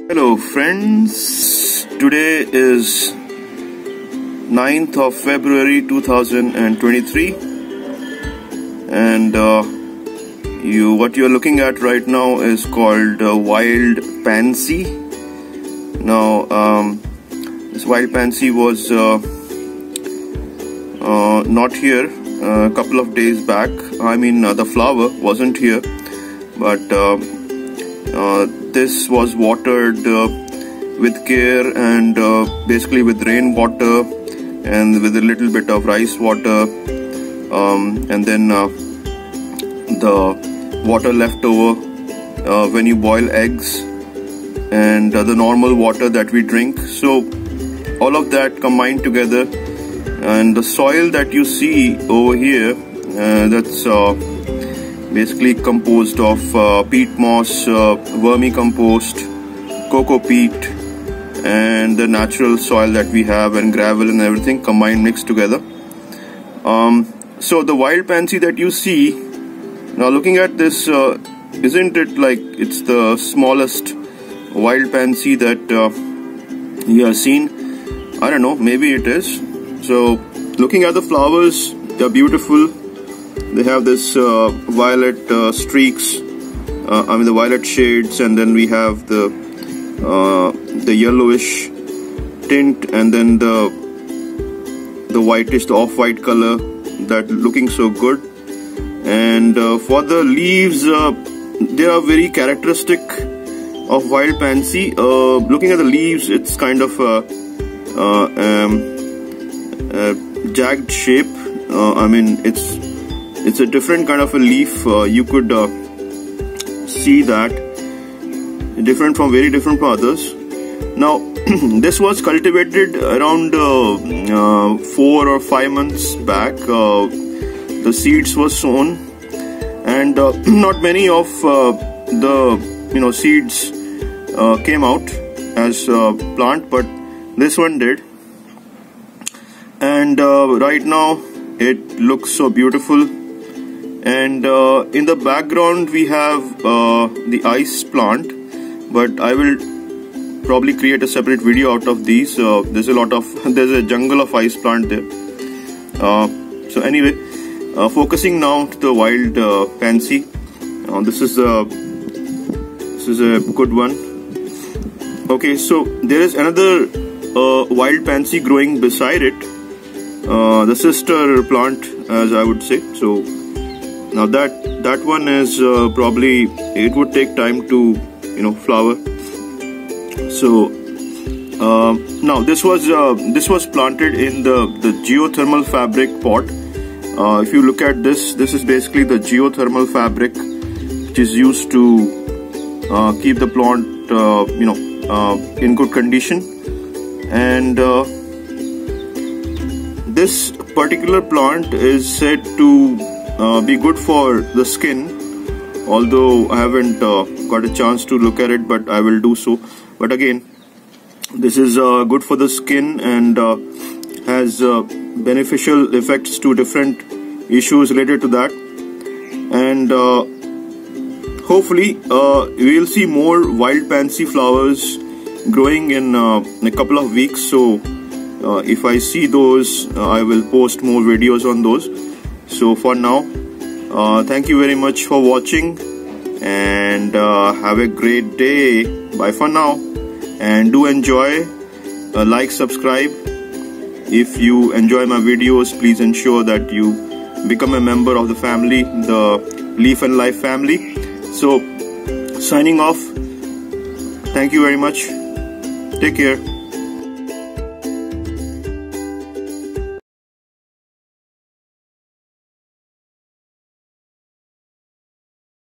Hello friends, today is 9th of February 2023 and what you're looking at right now is called Wild Pansy. Now this Wild Pansy was not here a couple of days back. I mean the flower wasn't here, but this was watered with care and basically with rainwater and with a little bit of rice water, and then the water left over when you boil eggs and the normal water that we drink. So all of that combined together, and the soil that you see over here, that's basically composed of peat moss, vermicompost, cocoa peat, and the natural soil that we have, and gravel and everything combined, mixed together. So the wild pansy that you see, now looking at this, isn't it like it's the smallest wild pansy that you have seen? I don't know, maybe it is. So looking at the flowers, they're beautiful. They have this violet streaks, the violet shades, and then we have the yellowish tint, and then the whitish, the off-white color, that looking so good. And for the leaves, they are very characteristic of wild pansy. Looking at the leaves, it's kind of a jagged shape. It's a different kind of a leaf. You could see that different from very different from others. Now this was cultivated around 4 or 5 months back. The seeds were sown, and not many of the seeds came out as plant, but this one did. And right now it looks so beautiful. And in the background we have the ice plant, but I will probably create a separate video out of these. There's a jungle of ice plant there. So anyway, focusing now to the wild pansy. This is a good one. Okay, so there is another wild pansy growing beside it, the sister plant, as I would say. So now that one is probably, it would take time to flower. So now this was planted in the geothermal fabric pot. If you look at this is basically the geothermal fabric which is used to keep the plant in good condition. And this particular plant is said to be good for the skin, although I haven't got a chance to look at it, but I will do so. But again, this is good for the skin and has beneficial effects to different issues related to that. And hopefully we will see more wild pansy flowers growing in a couple of weeks. So if I see those, I will post more videos on those. So for now, thank you very much for watching, and have a great day. Bye for now, and do enjoy, like, subscribe. If you enjoy my videos, please ensure that you become a member of the family, the Leaf and Life family. So signing off, thank you very much, take care.